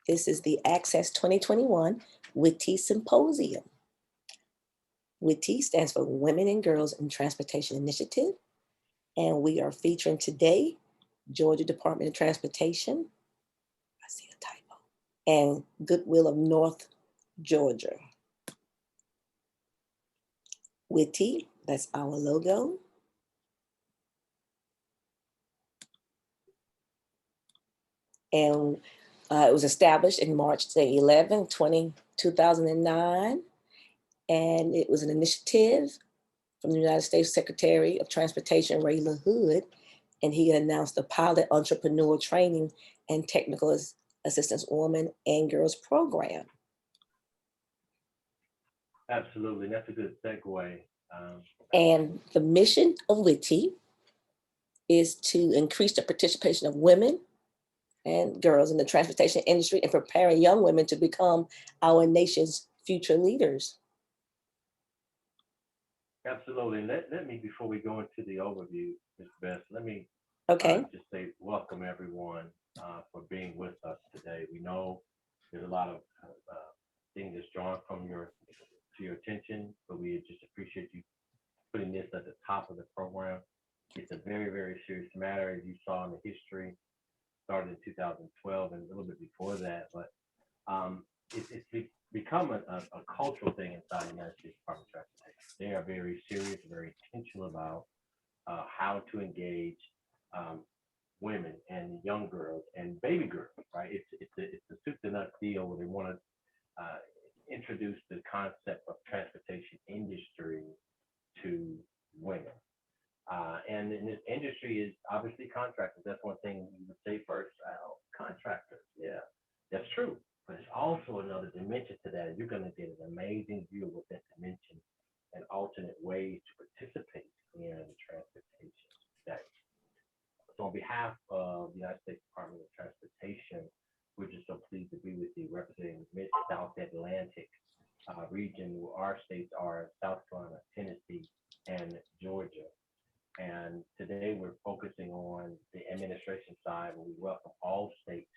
This is the Access 2021 WITI Symposium. WITI stands for Women and Girls in Transportation Initiative. And we are featuring today, Georgia Department of Transportation, I see a typo, and Goodwill of North Georgia. WITI, that's our logo. And it was established in March 11, 2009. And it was an initiative from the United States Secretary of Transportation, Ray LaHood, and he announced the pilot entrepreneur training and technical assistance women and girls program. Absolutely, that's a good segue. And the mission of WITI is to increase the participation of women and girls in the transportation industry and preparing young women to become our nation's future leaders. Absolutely. Let me, before we go into the overview, Ms. Beth, let me just say welcome everyone for being with us today. We know there's a lot of things that's drawn from to your attention, but we just appreciate you putting this at the top of the program. It's a very, very serious matter, as you saw in the history, started in 2012 and a little bit before that, but it's become a cultural thing inside the United States Department of Transportation. They are very serious, very intentional about how to engage women and young girls and baby girls, right? It's a soup to nuts deal where they want to introduce the concept of transportation industry to women. And in this industry is obviously contractors. That's one thing you would say first. Contractors, yeah, that's true. But there's also another dimension to that. You're going to get an amazing view of what that dimension and alternate ways to participate in transportation today. So on behalf of the United States Department of Transportation, we're just so pleased to be with you, representing the Mid-South Atlantic region, where our states are South Carolina, Tennessee, and Georgia. And today we're focusing on the administration side, where we welcome all states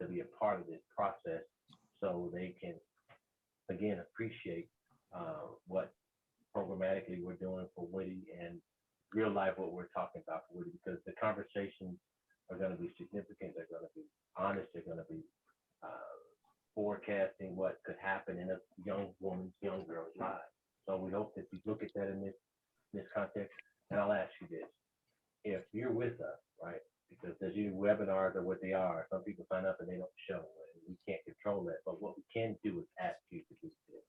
to be a part of this process so they can, again, appreciate what programmatically we're doing for WITI and real life what we're talking about for WITI, because the conversations are going to be significant, they're going to be honest, they're going to be forecasting what could happen in a young woman's, young girl's life. So we hope that you look at that in this context. And I'll ask you this, if you're with us, right, because as you webinars are what they are, some people sign up and they don't show, and we can't control that, but what we can do is ask you to do this.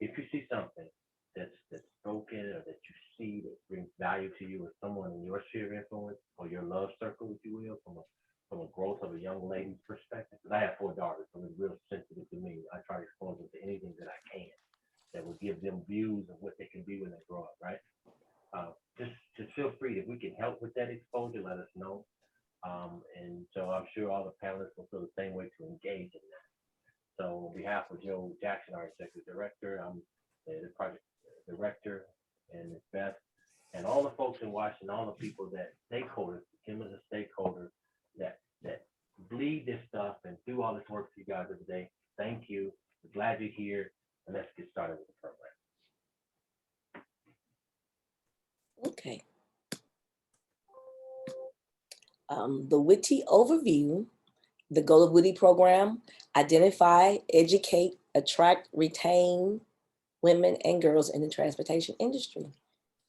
If you see something that's broken or that you see that brings value to you or someone in your sphere of influence or your love circle, if you will, from a growth of a young lady's perspective, because I have 4 daughters, so it's real sensitive to me. I try to expose them to anything that I can that will give them views of what they can be when they grow up, right? Just feel free, if we can help with that exposure, let us know. And so I'm sure all the panelists will feel the same way to engage in that. So on behalf of Joe Jackson, our executive director, I'm the project director, and Ms. Beth, and all the folks in Washington, all the people that stakeholders, Kim is a stakeholder that bleed this stuff and do all this work for you guys every day. Thank you. We're glad you're here, and let's get started with the program. Okay. The WITI overview, the goal of WITI program: identify, educate, attract, retain women and girls in the transportation industry.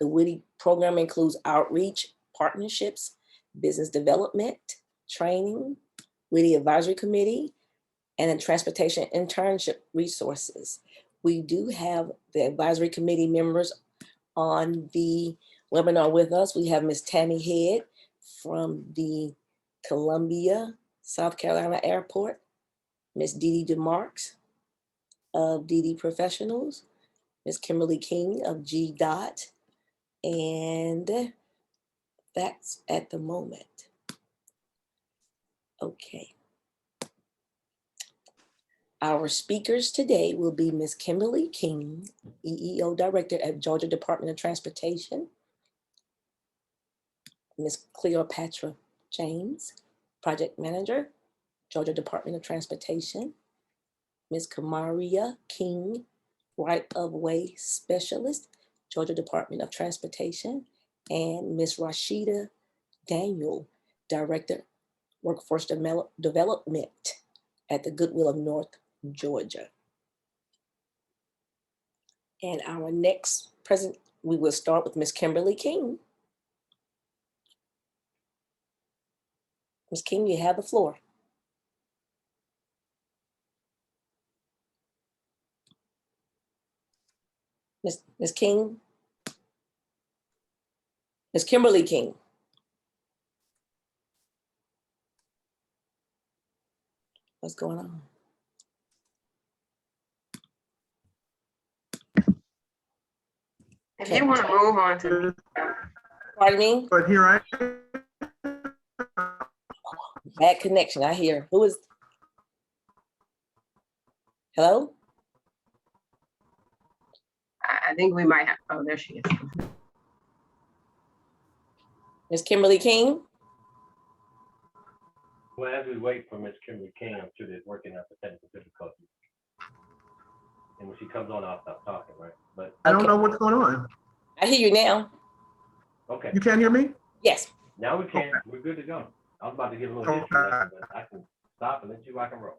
The WITI program includes outreach, partnerships, business development, training, WITI advisory committee, and a transportation internship resources. We do have the advisory committee members on the webinar with us. We have Ms. Tammy Head from the Columbia, South Carolina Airport, Ms. Dee Dee DeMarks of DD Professionals, Ms. Kimberly King of GDOT, and that's at the moment. Okay. Our speakers today will be Ms. Kimberly King, EEO Director at Georgia Department of Transportation, Ms. Cleopatra James, Project Manager, Georgia Department of Transportation, Ms. Kamaria King, right-of-way specialist, Georgia Department of Transportation, and Ms. Rashida Daniel, Director, Workforce Development at the Goodwill of North Georgia. And our next present, we will start with Ms. Kimberly King. Ms. King, you have the floor. Ms. King? Ms. Kimberly King. What's going on? If you want to move on to, Pardon me? But here I Bad connection, I hear. Who is? Hello? I think we might have, oh, there she is. Ms. Kimberly King? Well, as we wait for Ms. Kimberly King, I'm sure they're working out the technical difficulties. And when she comes on, I'll stop talking, right? But don't know what's going on. I hear you now. okay, You can't hear me? Yes. now we can. Okay. We're good to go. I was about to give a little history lesson, but I can stop and let you rock and roll.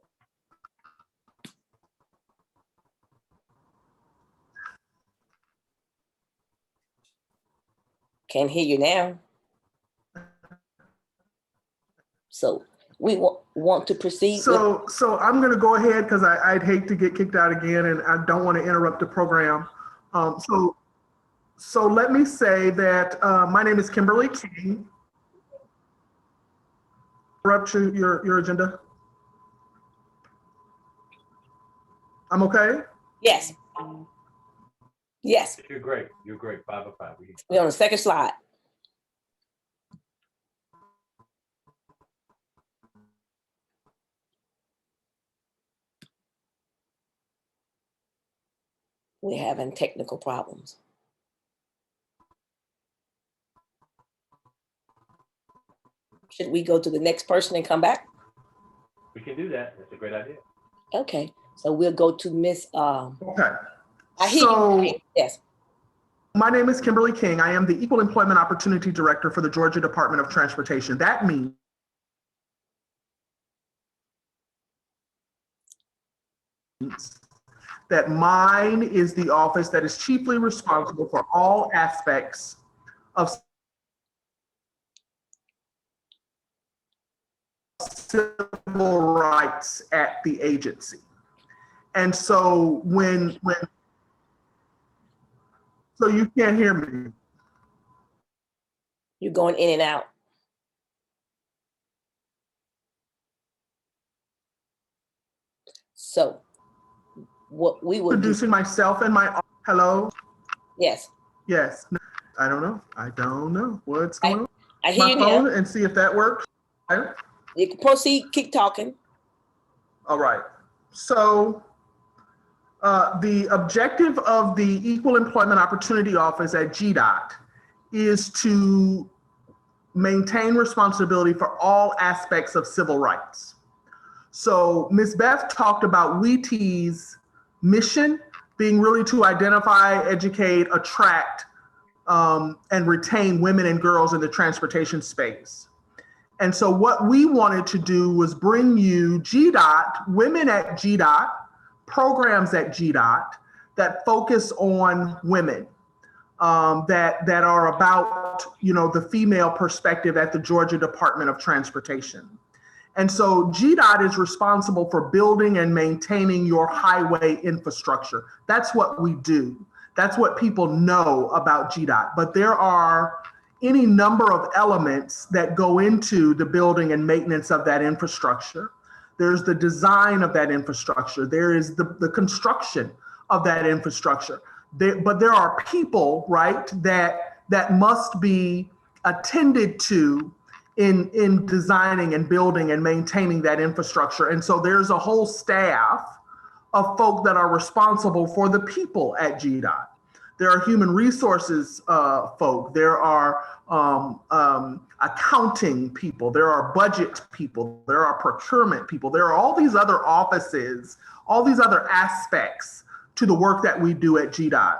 Can't hear you now. So we want to proceed. So I'm going to go ahead because I'd hate to get kicked out again, and I don't want to interrupt the program. So let me say that my name is Kimberly King. Interrupt your agenda. I'm okay. Yes. Yes. You're great. You're great. 5 of 5. We're on the second slide. We're having technical problems. Should we go to the next person and come back? We can do that. That's a great idea. Okay, so we'll go to Miss. Okay. I hear So, you. Yes. my name is Kimberly King. I am the Equal Employment Opportunity Director for the Georgia Department of Transportation. That means that mine is the office that is chiefly responsible for all aspects of civil rights at the agency. And so so you can't hear me. You're going in and out. So what we will Introducing myself and my, hello? Yes. Yes. I don't know what's going on. I hear My you phone now. and see if that works. Okay. You can proceed, keep talking. All right. So the objective of the Equal Employment Opportunity Office at GDOT is to maintain responsibility for all aspects of civil rights. So Ms. Beth talked about WITI's mission being really to identify, educate, attract, and retain women and girls in the transportation space. And so what we wanted to do was bring you GDOT, women at GDOT, programs at GDOT that focus on women, that are about, the female perspective at the Georgia Department of Transportation. And so GDOT is responsible for building and maintaining your highway infrastructure. That's what we do. That's what people know about GDOT. But there are any number of elements that go into the building and maintenance of that infrastructure. There's the design of that infrastructure. There is the construction of that infrastructure. But there are people, right, that must be attended to in designing and building and maintaining that infrastructure. And so there's a whole staff of folk that are responsible for the people at GDOT. There are human resources folk. There are accounting people, there are budget people, there are procurement people, there are all these other offices, all these other aspects to the work that we do at GDOT.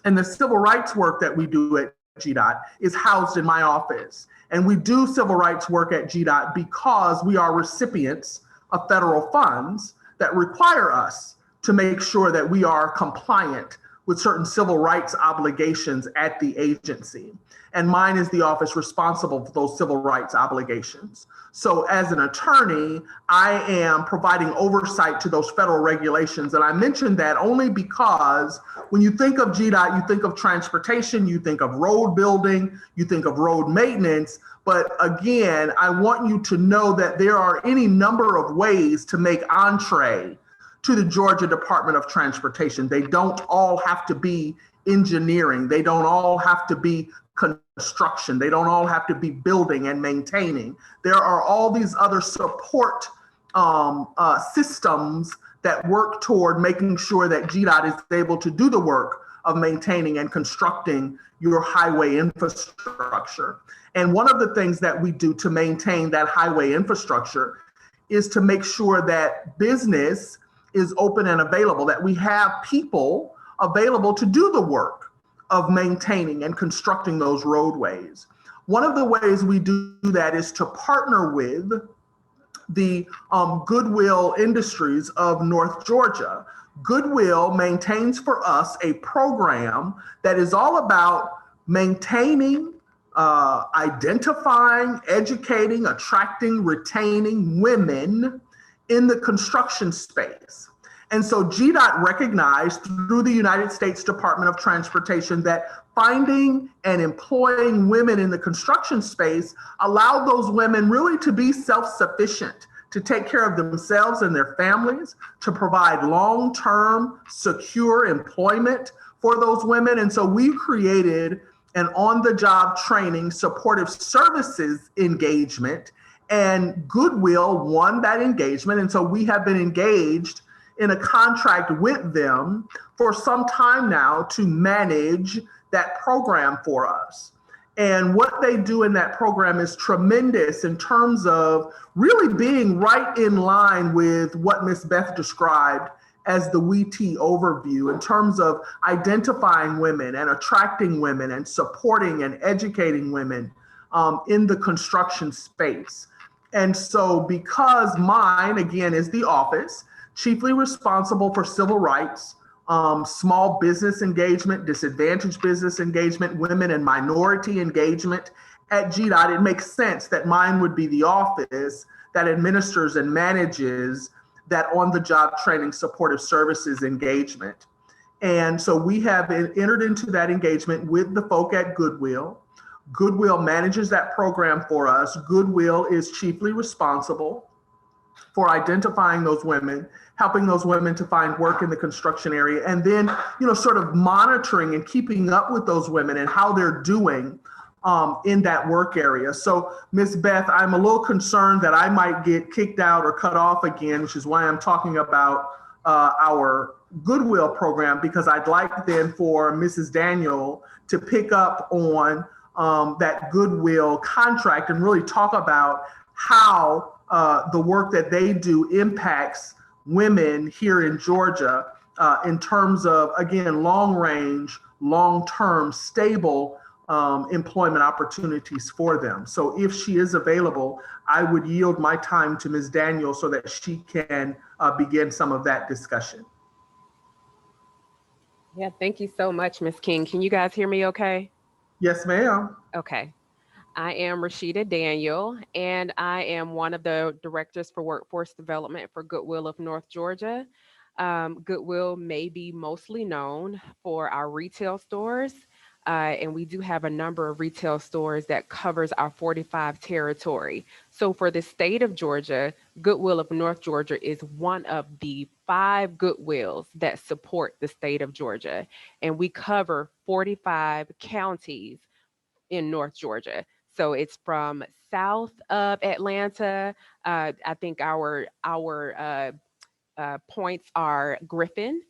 And the civil rights work that we do at GDOT is housed in my office. And we do civil rights work at GDOT because we are recipients of federal funds that require us to make sure that we are compliant with certain civil rights obligations at the agency. And mine is the office responsible for those civil rights obligations. So as an attorney, I am providing oversight to those federal regulations. And I mentioned that only because when you think of GDOT, you think of transportation, you think of road building, you think of road maintenance. But again, I want you to know that there are any number of ways to make entree to the Georgia Department of Transportation. They don't all have to be engineering. They don't all have to be construction. They don't all have to be building and maintaining. There are all these other support systems that work toward making sure that GDOT is able to do the work of maintaining and constructing your highway infrastructure. And one of the things that we do to maintain that highway infrastructure is to make sure that business is open and available, that we have people available to do the work of maintaining and constructing those roadways. One of the ways we do that is to partner with the Goodwill Industries of North Georgia. Goodwill maintains for us a program that is all about maintaining, identifying, educating, attracting, retaining women in the construction space. And so GDOT recognized through the United States Department of Transportation that finding and employing women in the construction space allowed those women really to be self-sufficient, to take care of themselves and their families, to provide long-term, secure employment for those women. And so we created an on-the-job training supportive services engagement, and Goodwill won that engagement. And so we have been engaged in a contract with them for some time now to manage that program for us. And what they do in that program is tremendous in terms of really being right in line with what Ms. Beth described as the WITI overview, in terms of identifying women and attracting women and supporting and educating women in the construction space. And so because mine, again, is the office, chiefly responsible for civil rights, small business engagement, disadvantaged business engagement, women and minority engagement at GDOT, it makes sense that mine would be the office that administers and manages that on-the-job training supportive services engagement. And so we have entered into that engagement with the folk at Goodwill. Goodwill manages that program for us. Goodwill is chiefly responsible for identifying those women, helping those women to find work in the construction area, and then, sort of monitoring and keeping up with those women and how they're doing in that work area. So, Ms. Beth, I'm a little concerned that I might get kicked out or cut off again, which is why I'm talking about our Goodwill program, because I'd like then for Mrs. Daniel to pick up on that Goodwill contract and really talk about how the work that they do impacts women here in Georgia in terms of, again, long range, long-term, stable employment opportunities for them. So if she is available, I would yield my time to Ms. Daniel so that she can begin some of that discussion. Yeah, thank you so much, Ms. King. Can you guys hear me okay? Yes, ma'am. Okay. I am Rashida Daniel, and I am one of the directors for workforce development for Goodwill of North Georgia. Goodwill may be mostly known for our retail stores, and we do have a number of retail stores that covers our 45 territory. So for the state of Georgia, Goodwill of North Georgia is one of the 5 Goodwills that support the state of Georgia, and we cover 45 counties in North Georgia. So it's from south of Atlanta. I think our points are Griffin,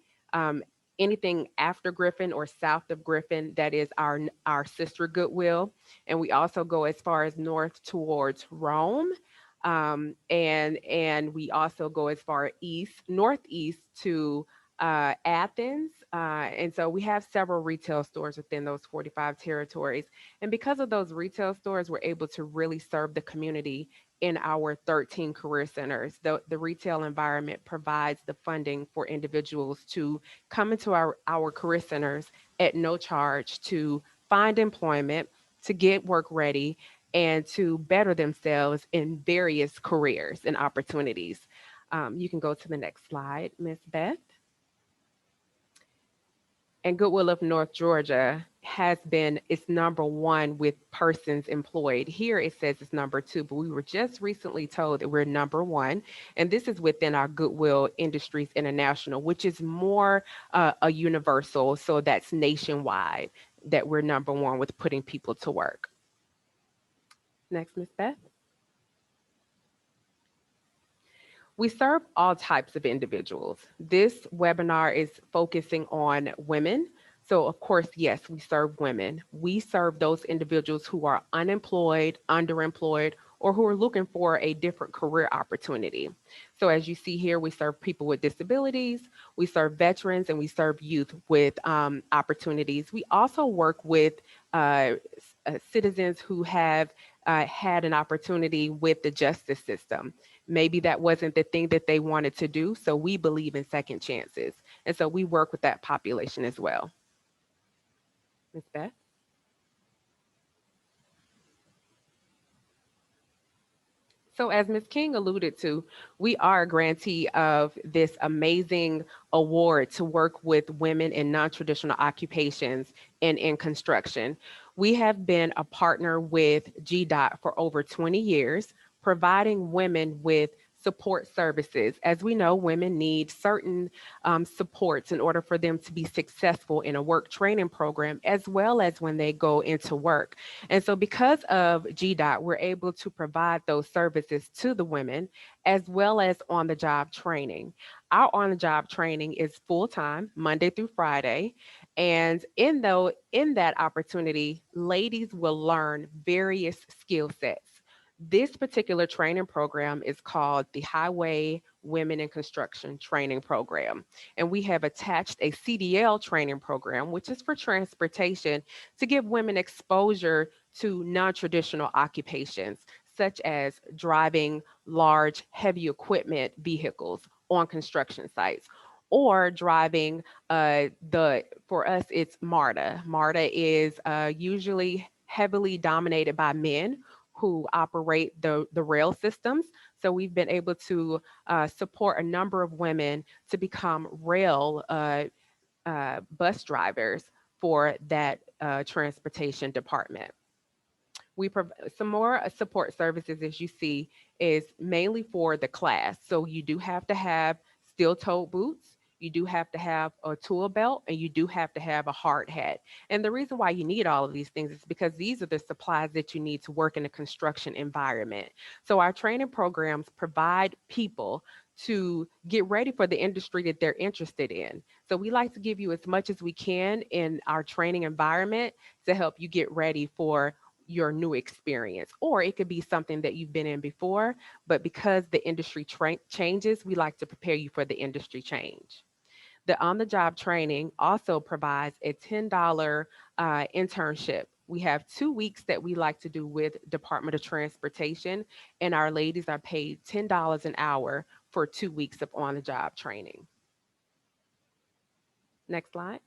Anything after Griffin or south of Griffin, that is our sister Goodwill. And we also go as far as north towards Rome. And we also go as far northeast to Athens. And so we have several retail stores within those 45 territories. And because of those retail stores, we're able to really serve the community in our 13 career centers. The retail environment provides the funding for individuals to come into our career centers at no charge to find employment, to get work ready, and to better themselves in various careers and opportunities. You can go to the next slide, Ms. Beth. And Goodwill of North Georgia has been its #1 with persons employed. Here it says it's #2, but we were just recently told that we're #1. And this is within our Goodwill Industries International, which is more a universal. So that's nationwide that we're #1 with putting people to work. Next, Ms. Beth. We serve all types of individuals. This webinar is focusing on women. So of course, yes, we serve women. We serve those individuals who are unemployed, underemployed, or who are looking for a different career opportunity. So as you see here, we serve people with disabilities, we serve veterans, and we serve youth with opportunities. We also work with citizens who have had an opportunity with the justice system. Maybe that wasn't the thing that they wanted to do. So we believe in second chances. And so we work with that population as well. Ms. Beth? So as Ms. King alluded to, we are a grantee of this amazing award to work with women in non-traditional occupations and in construction. We have been a partner with GDOT for over 20 years, providing women with support services. As we know, women need certain supports in order for them to be successful in a work training program, as well as when they go into work. And so because of GDOT, we're able to provide those services to the women, as well as on-the-job training. Our on-the-job training is full-time, Monday through Friday. And in that opportunity, ladies will learn various skill sets. This particular training program is called the Highway Women in Construction Training Program. And we have attached a CDL training program, which is for transportation, to give women exposure to non-traditional occupations, such as driving large, heavy equipment vehicles on construction sites, or driving for us, it's MARTA. MARTA is usually heavily dominated by men who operate the rail systems. So we've been able to support a number of women to become rail bus drivers for that transportation department. We provide some more support services, as you see, is mainly for the class. So you do have to have steel-toed boots, you do have to have a tool belt, and you do have to have a hard hat. And the reason why you need all of these things is because these are the supplies that you need to work in a construction environment. So our training programs provide people to get ready for the industry that they're interested in. So we like to give you as much as we can in our training environment to help you get ready for your new experience, or it could be something that you've been in before, but because the industry changes, we like to prepare you for the industry change. The on-the-job training also provides a $10 internship. We have 2 weeks that we like to do with Department of Transportation, and our ladies are paid $10 an hour for 2 weeks of on-the-job training. Next slide.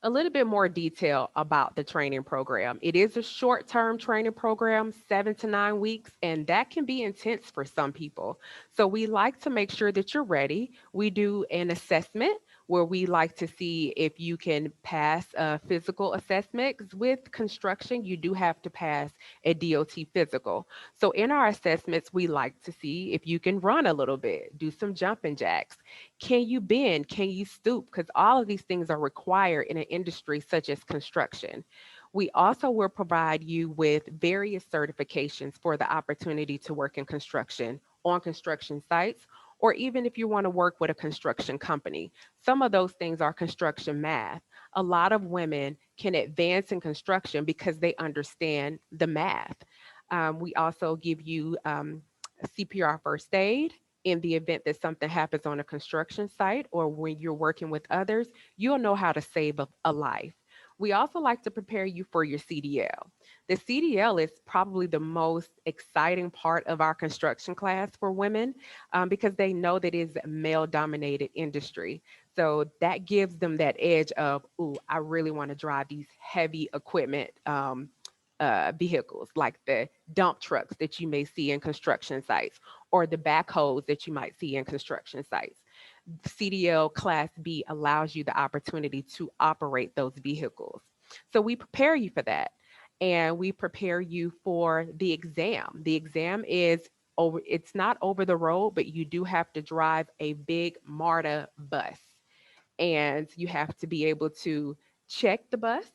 A little bit more detail about the training program. It is a short-term training program, 7 to 9 weeks, and that can be intense for some people. So we like to make sure that you're ready. We do an assessment where we like to see if you can pass a physical assessment. 'Cause with construction, you do have to pass a DOT physical. So in our assessments, we like to see if you can run a little bit, do some jumping jacks. Can you bend? Can you stoop? Because all of these things are required in an industry such as construction. We also will provide you with various certifications for the opportunity to work in construction, on construction sites, or even if you want to work with a construction company. Some of those things are construction math. A lot of women can advance in construction because they understand the math. We also give you CPR first aid in the event that something happens on a construction site or when you're working with others, you'll know how to save a life. We also like to prepare you for your CDL. The CDL is probably the most exciting part of our construction class for women because they know that it's a male dominated industry. So that gives them that edge of, ooh, I really want to drive these heavy equipment vehicles like the dump trucks that you may see in construction sites or the backhoes that you might see in construction sites. CDL Class B allows you the opportunity to operate those vehicles. So we prepare you for that. And we prepare you for the exam. The exam is over, it's not over the road, but you do have to drive a big MARTA bus. And you have to be able to check the bus.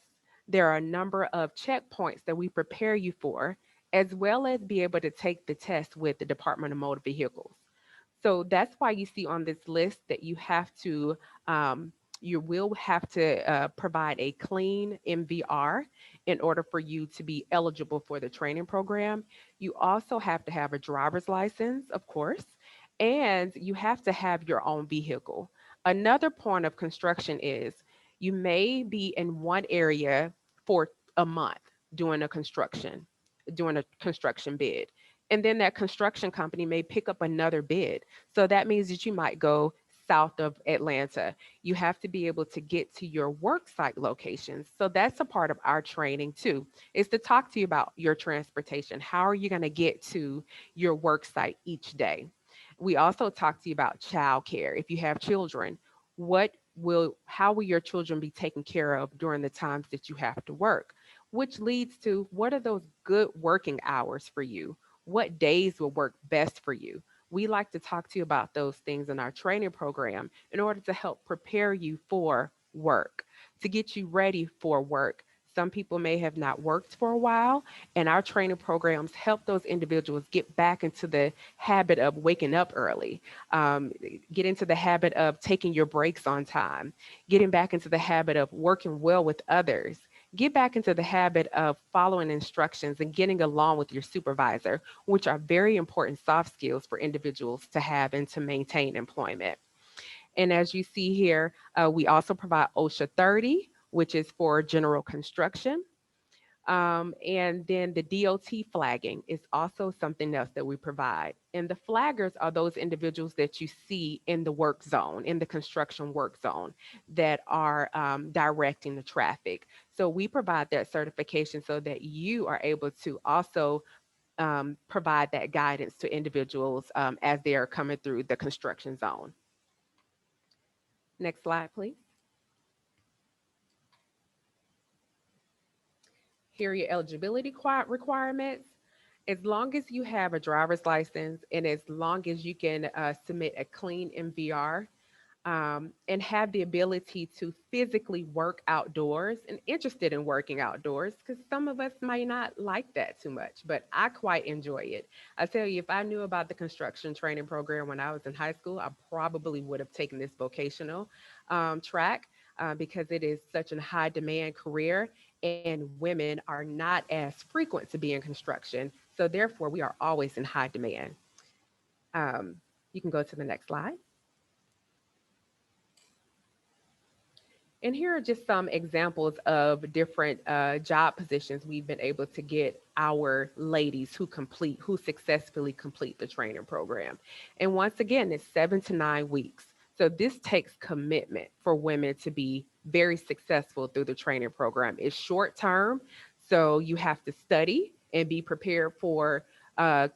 There are a number of checkpoints that we prepare you for, as well as be able to take the test with the Department of Motor Vehicles. So that's why you see on this list that you will have to provide a clean MVR in order for you to be eligible for the training program. You also have to have a driver's license, of course, and you have to have your own vehicle. Another point of construction is you may be in one area for a month doing doing a construction bid. And then that construction company may pick up another bid. So that means that you might go south of Atlanta. You have to be able to get to your work site locations. So that's a part of our training too, is to talk to you about your transportation. How are you going to get to your work site each day? We also talk to you about childcare. If you have children, how will your children be taken care of during the times that you have to work? Which leads to, what are those good working hours for you? What days will work best for you? We like to talk to you about those things in our training program in order to help prepare you for work, to get you ready for work. Some people may have not worked for a while, and our training programs help those individuals get back into the habit of waking up early, get into the habit of taking your breaks on time, getting back into the habit of working well with others, get back into the habit of following instructions and getting along with your supervisor, which are very important soft skills for individuals to have and to maintain employment. And as you see here, we also provide OSHA 30, which is for general construction. And then the DOT flagging is also something else that we provide. And the flaggers are those individuals that you see in the work zone, in the construction work zone, that are directing the traffic. So we provide that certification so that you are able to also provide that guidance to individuals as they are coming through the construction zone. Next slide, please. Here are your eligibility requirements. As long as you have a driver's license and as long as you can submit a clean MVR and have the ability to physically work outdoors and interested in working outdoors, because some of us might not like that too much, but I quite enjoy it. I tell you, if I knew about the construction training program when I was in high school, I probably would have taken this vocational track because it is such a high demand career and women are not as frequent to be in construction. So therefore, we are always in high demand. Um, you can go to the next slide. And here are just some examples of different job positions we've been able to get our ladies who successfully complete the training program. And once again, it's 7 to 9 weeks. So this takes commitment for women to be very successful through the training program. It's short term, so you have to study and be prepared for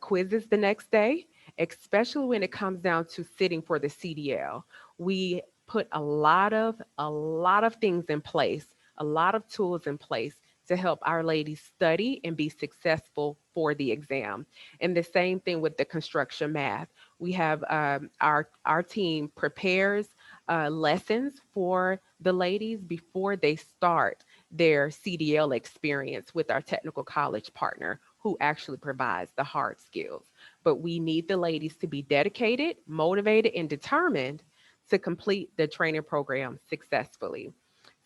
quizzes the next day, especially when it comes down to sitting for the CDL. We put a lot of things in place, a lot of tools in place to help our ladies study and be successful for the exam. And the same thing with the construction math. We have our team prepares lessons for the ladies before they start their CDL experience with our technical college partner who actually provides the hard skills. but we need the ladies to be dedicated, motivated, and determined to complete the training program successfully.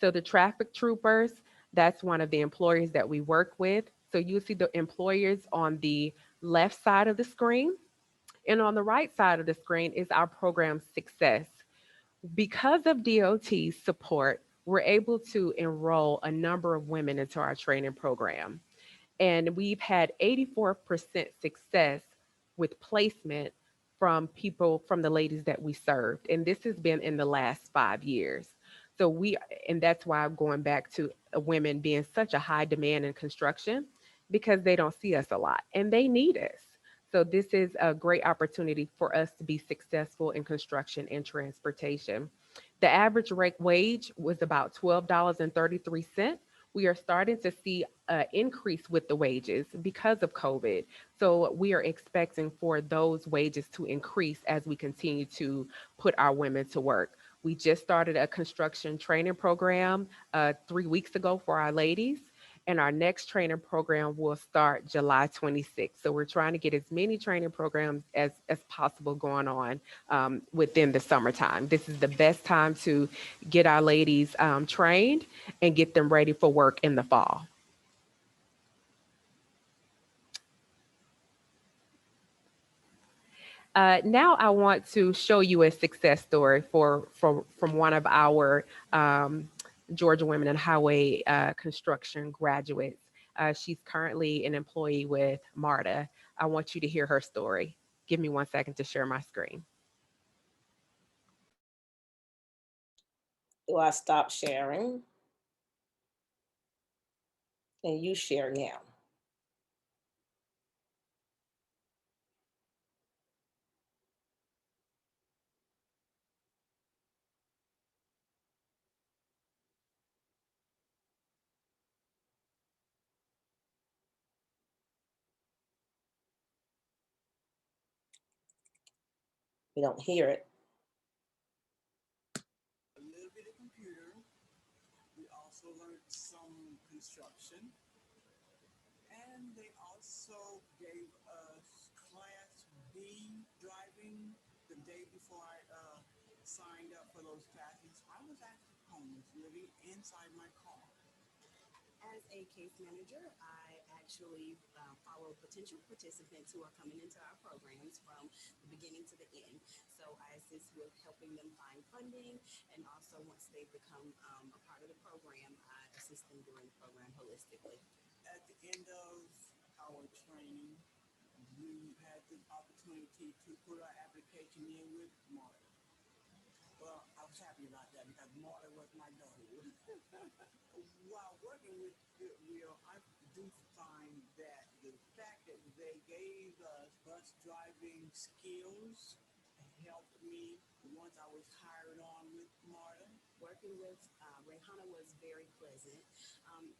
So the traffic troopers, that's one of the employers that we work with. So you see the employers on the left side of the screen, and on the right side of the screen is our program success. Because of DOT's support, we're able to enroll a number of women into our training program. And we've had 84% success with placement from people, from the ladies that we served. And this has been in the last 5 years. So and that's why I'm going back to women being such a high demand in construction, because they don't see us a lot and they need us. So this is a great opportunity for us to be successful in construction and transportation. The average wage was about $12.33. We are starting to see an increase with the wages because of COVID. So we are expecting for those wages to increase as we continue to put our women to work. We just started a construction training program 3 weeks ago for our ladies, and our next training program will start July 26th. So we're trying to get as many training programs as possible going on within the summertime. This is the best time to get our ladies trained and get them ready for work in the fall. Now I want to show you a success story from one of our Georgia Women in Highway Construction graduates. She's currently an employee with MARTA. I want you to hear her story. Give me 1 second to share my screen. Do I stop sharing? And you share now. We don't hear it. A little bit of computer. We also learned some construction. And they also gave us Class B driving the day before I signed up for those classes. I was actually homeless, living inside my car. As a case manager, I actually follow potential participants who are coming into our programs from the beginning to the end. So I assist with helping them find funding, and also once they become a part of the program, I assist them during the program holistically. At the end of our training, we had the opportunity to put our application in with MARTA. Well, I was happy about that because MARTA was my daughter. While working with Goodwill, I do find that the fact that they gave us bus driving skills helped me once I was hired on with MARTA. Working with Rehana was very pleasant.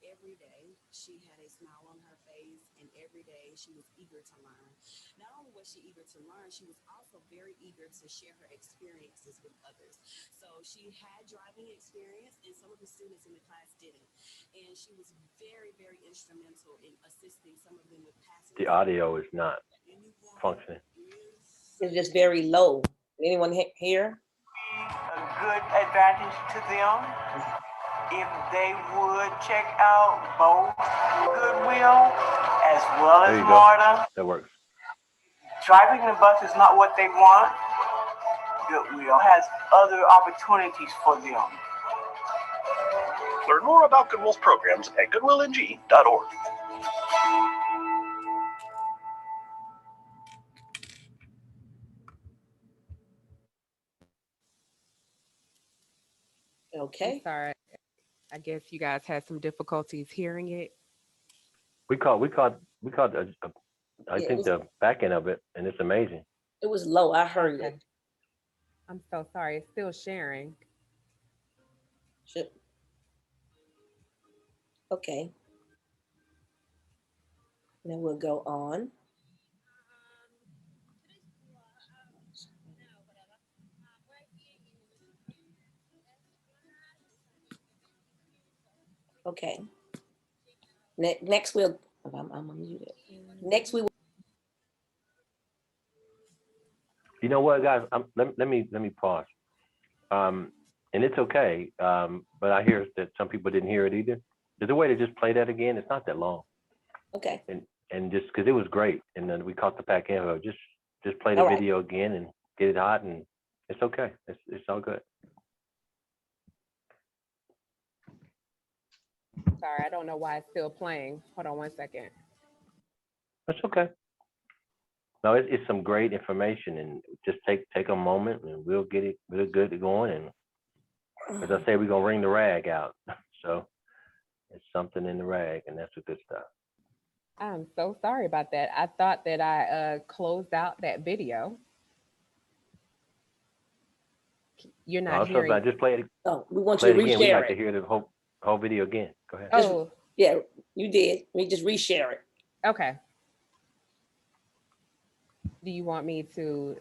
Every day she had a smile on her face, and every day she was eager to learn. Not only was she eager to learn, she was also very eager to share her experiences with others. So she had driving experience, and some of the students in the class didn't. And she was very, very instrumental in assisting some of them with passing. The audio is not functioning. It's just very low. Anyone hear? A good advantage to them if they would check out both Goodwill as well as MARTA. That works. Driving the bus is not what they want. Goodwill has other opportunities for them. Learn more about Goodwill's programs at goodwillng.org. Okay. I'm sorry. I guess you guys had some difficulties hearing it. We caught I think the back end of it, and it's amazing. It was low. I heard it. I'm so sorry. It's still sharing. Okay. Then we'll go on. Okay. Next we'll, I'm muted. Next we will You know what, guys? Let me pause. And it's okay. But I hear that some people didn't hear it either. There's a way to just play that again. It's not that long. Okay. And just because it was great, and then we caught the back end of it. Just play the All right. video again and get it hot, and it's okay. It's all good. Sorry, I don't know why it's still playing. Hold on one second. That's okay. No, it's some great information, and just take a moment, and we'll get it real good going. And as I say, we're gonna wring the rag out. So it's something in the rag, and that's the good stuff. I'm so sorry about that. I thought that I closed out that video. You're No, not I'm so hearing. glad. Just play it. Oh, we want Play you it to again. We'd reshare like to it. hear the whole video again. Go ahead. Oh, Yeah, you did. We just reshare it okay. Do you want me to?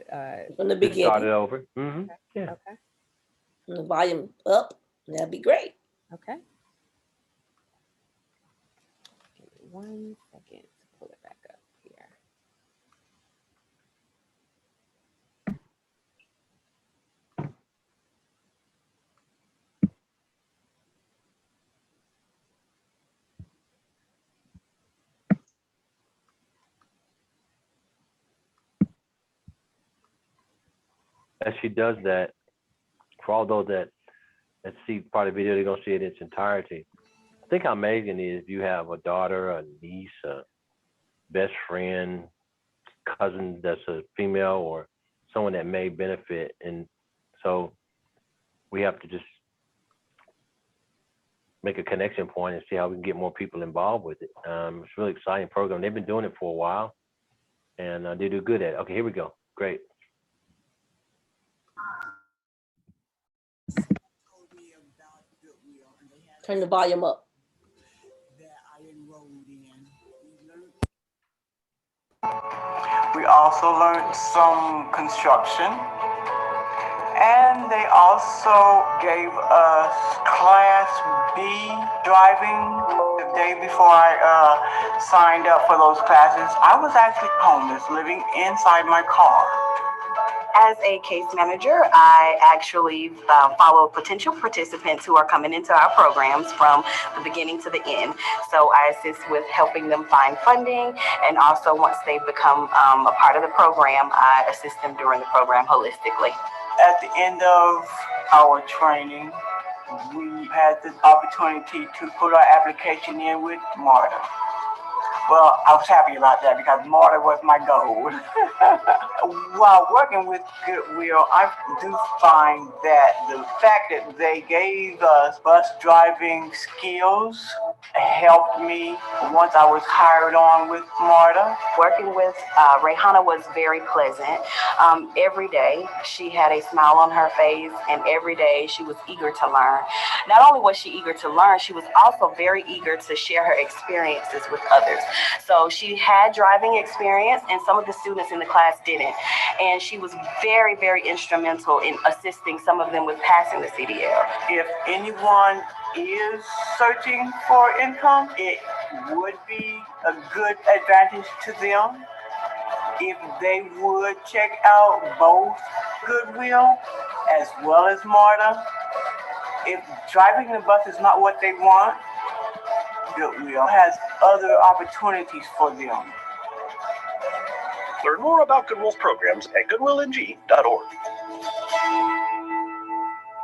from the Just start it beginning. over. Mm-hmm. Yeah. Okay. The volume up. That'd be great. Okay. Give me 1 second to pull it back up here. As she does that, for all those that see part of the video, they're gonna see it in its entirety. I think how amazing it is if you have a daughter, a niece, a best friend, cousin that's a female, or someone that may benefit. And so we have to just make a connection point and see how we can get more people involved with it. It's a really exciting program. They've been doing it for a while, and they do good at it. Okay, here we go. Great. Told me about Goodwill, and they had Turn the volume up. that I enrolled in. We learned We also learned some construction, and they also gave us Class B driving. The day before I signed up for those classes, I was actually homeless, living inside my car. As a case manager, I actually follow potential participants who are coming into our programs from the beginning to the end. So I assist with helping them find funding, and also once they become a part of the program, I assist them during the program holistically. At the end of our training, we had the opportunity to put our application in with MARTA. Well, I was happy about that because MARTA was my goal. While working with Goodwill, I do find that the fact that they gave us bus driving skills helped me once I was hired on with MARTA. Working with Rayhana was very pleasant. Every day she had a smile on her face, and every day she was eager to learn. Not only was she eager to learn, she was also very eager to share her experiences with others. So she had driving experience, and some of the students in the class didn't. And she was very, very instrumental in assisting some of them with passing the CDL. If anyone is searching for income, it would be a good advantage to them if they would check out both Goodwill as well as MARTA. If driving the bus is not what they want, Goodwill has other opportunities for them. Learn more about Goodwill's programs at goodwilling.org.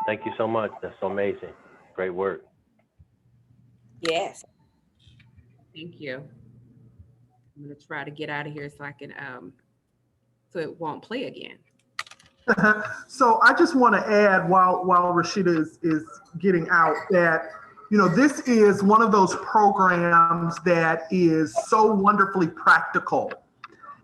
Thank you so much. That's so amazing. Great work. Yes. Thank you. I'm gonna try to get out of here so I can so it won't play again. So I just want to add while Rashida is getting out that, you know, this is one of those programs that is so wonderfully practical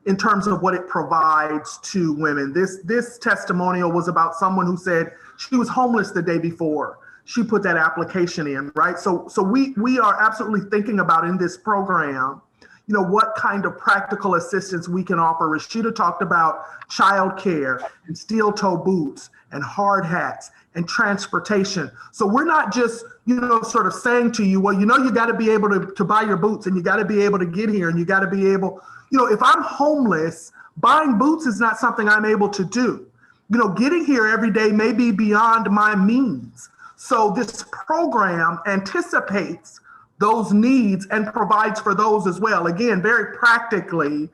in terms of what it provides to women. This testimonial was about someone who said she was homeless the day before she put that application in, right? So we are absolutely thinking about in this program, you know, what kind of practical assistance we can offer. Rashida talked about childcare and steel toe boots and hard hats and transportation. So we're not just, you know, sort of saying to you, well, you know, you got to be able to buy your boots, and you got to be able to get here, and you got to be able, you know, if I'm homeless, Buying boots is not something I'm able to do. You know, getting here every day may be beyond my means. So this program anticipates those needs and provides for those as well. Again, very practically,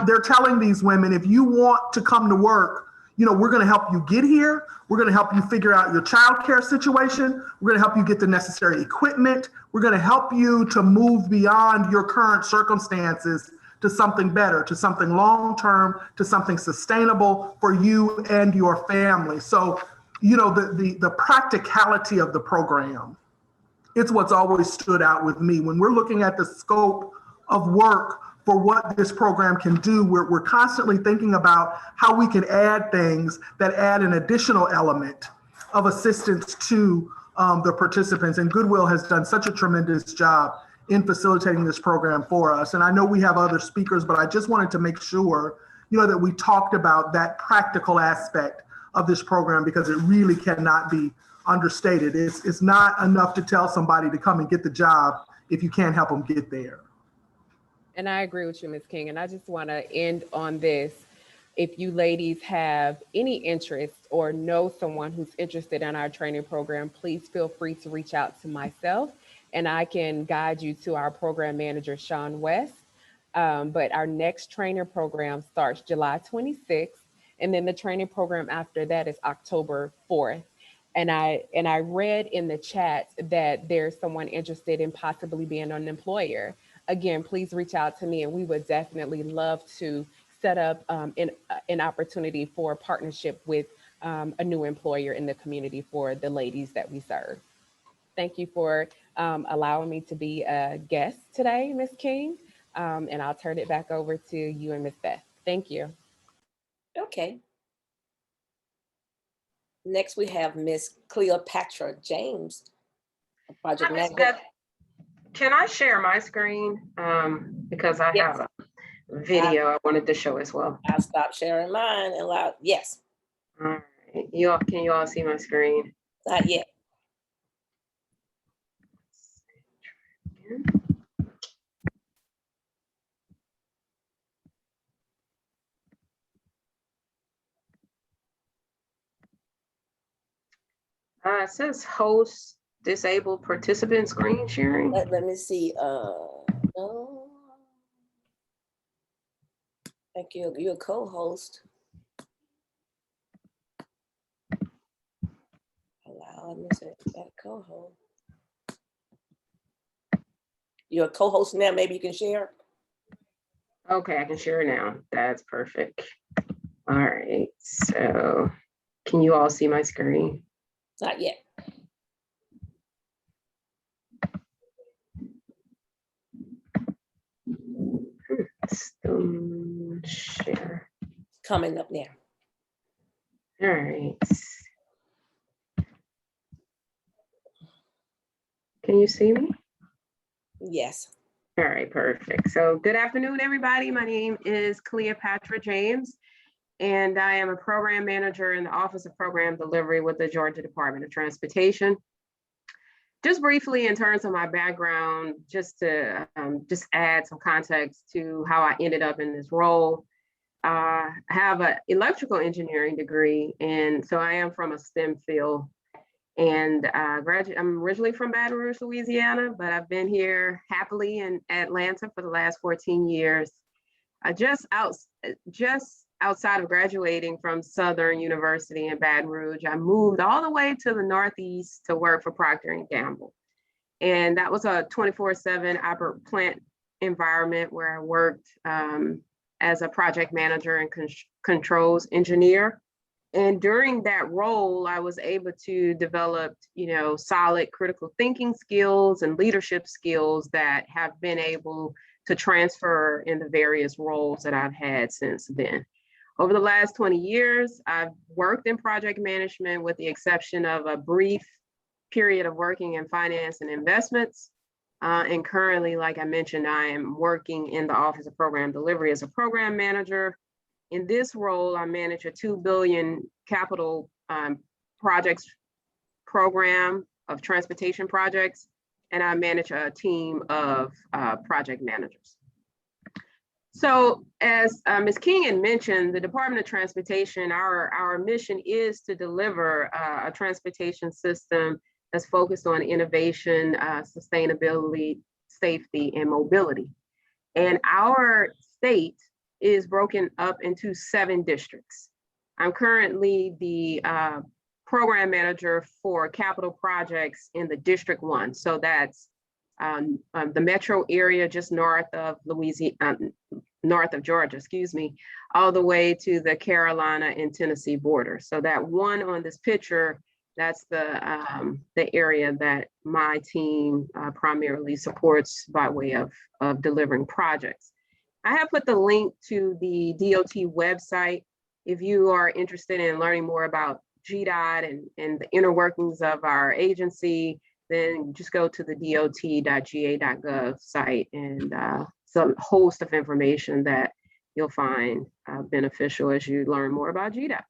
they're telling these women, if you want to come to work, you know, we're going to help you get here. We're going to help you figure out your childcare situation. We're going to help you get the necessary equipment. We're going to help you to move beyond your current circumstances to something better, to something long-term, to something sustainable for you and your family. So, you know, the practicality of the program, it's what's always stood out with me. When we're looking at the scope of work for what this program can do, we're constantly thinking about how we can add things that add an additional element of assistance to the participants. And Goodwill has done such a tremendous job in facilitating this program for us. And I know we have other speakers, but I just wanted to make sure, you know, that we talked about that practical aspect of this program, because it really cannot be understated. It's not enough to tell somebody to come and get the job if you can't help them get there. And I agree with you, Ms. King. And I just want to end on this. If you ladies have any interest or know someone who's interested in our training program, please feel free to reach out to myself and I can guide you to our program manager, Sean West. But our next trainer program starts July 26th. And then the training program after that is October 4th. And I read in the chat that there's someone interested in possibly being an employer. Again, please reach out to me and we would definitely love to set up an opportunity for a partnership with a new employer in the community for the ladies that we serve. Thank you for allowing me to be a guest today, Ms. King. And I'll turn it back over to you and Ms. Beth. Thank you. Okay. Next, we have Ms. Cleopatra James, project manager. Can I share my screen? Because I have a video I wanted to show as well. I'll stop sharing mine and allow, yes. All right, can you all see my screen? Not yet. It says host disabled participant screen sharing. Let me see. No. Thank you. You're a co-host. Allow me to say that co-host. You're a co-host now. Maybe you can share. Okay, I can share now. That's perfect. All right. So, can you all see my screen? Not yet. Share. Coming up now. All right. Can you see me? Yes. All right, perfect. So good afternoon, everybody. My name is Cleopatra James, and I am a program manager in the Office of Program Delivery with the Georgia Department of Transportation. Just briefly, in terms of my background, just to add some context to how I ended up in this role. I have an electrical engineering degree, and so I am from a STEM field. And I'm originally from Baton Rouge, Louisiana, but I've been here happily in Atlanta for the last 14 years. Just outside of graduating from Southern University in Baton Rouge, I moved all the way to the Northeast to work for Procter & Gamble. And that was a 24/7 plant environment where I worked as a project manager and controls engineer. And during that role, I was able to develop, solid critical thinking skills and leadership skills that have been able to transfer in the various roles that I've had since then. Over the last 20 years, I've worked in project management with the exception of a brief period of working in finance and investments. And currently, like I mentioned, I am working in the Office of Program Delivery as a program manager. In this role, I manage a $2 billion capital projects program of transportation projects, and I manage a team of project managers. So as Ms. King had mentioned, the Department of Transportation, our mission is to deliver a transportation system that's focused on innovation, sustainability, safety, and mobility. And our state is broken up into 7 districts. I'm currently the program manager for capital projects in the District 1. So that's the metro area just north of north of Georgia, excuse me, all the way to the Carolina and Tennessee border. So that one on this picture, that's the area that my team primarily supports by way of delivering projects. I have put the link to the DOT website. If you are interested in learning more about GDOT and the inner workings of our agency, then just go to the dot.ga.gov site, and some host of information that you'll find beneficial as you learn more about GDOT.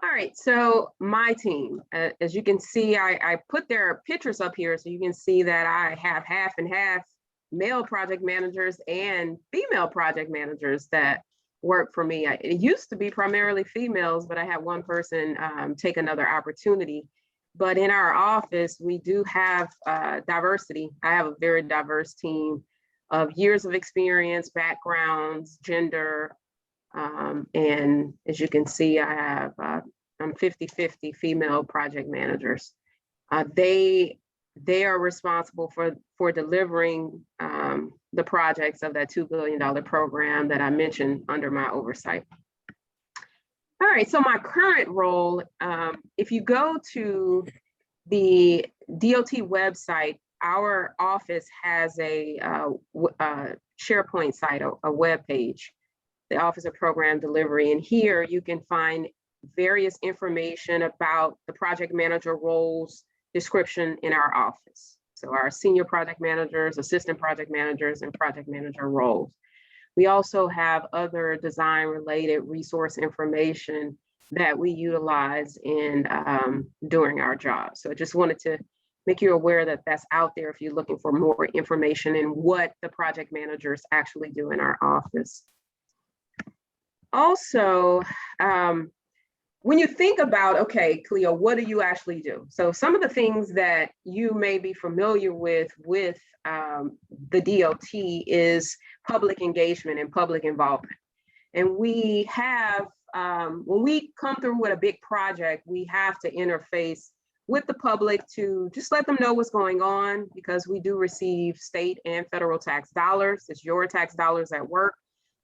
All right, so my team, as you can see, I put their pictures up here so you can see that I have half and half male project managers and female project managers that work for me. It used to be primarily females, but I had one person take another opportunity. But in our office, we do have diversity. I have a very diverse team of years of experience, backgrounds, gender, and as you can see, I have I'm 50-50 female project managers. They are responsible for delivering the projects of that $2 billion program that I mentioned under my oversight. All right, so my current role, if you go to the DOT website, our office has a SharePoint site, a web page, the Office of Program Delivery. And here you can find various information about the project manager roles description in our office. So our senior project managers, assistant project managers, and project manager roles. We also have other design related resource information that we utilize in during our job. So I just wanted to make you aware that that's out there if you're looking for more information and what the project managers actually do in our office. Also, when you think about, okay, Cleo, what do you actually do? So some of the things that you may be familiar with the DOT is public engagement and public involvement. And we have, when we come through with a big project, we have to interface with the public to just let them know what's going on, because we do receive state and federal tax dollars. It's your tax dollars at work.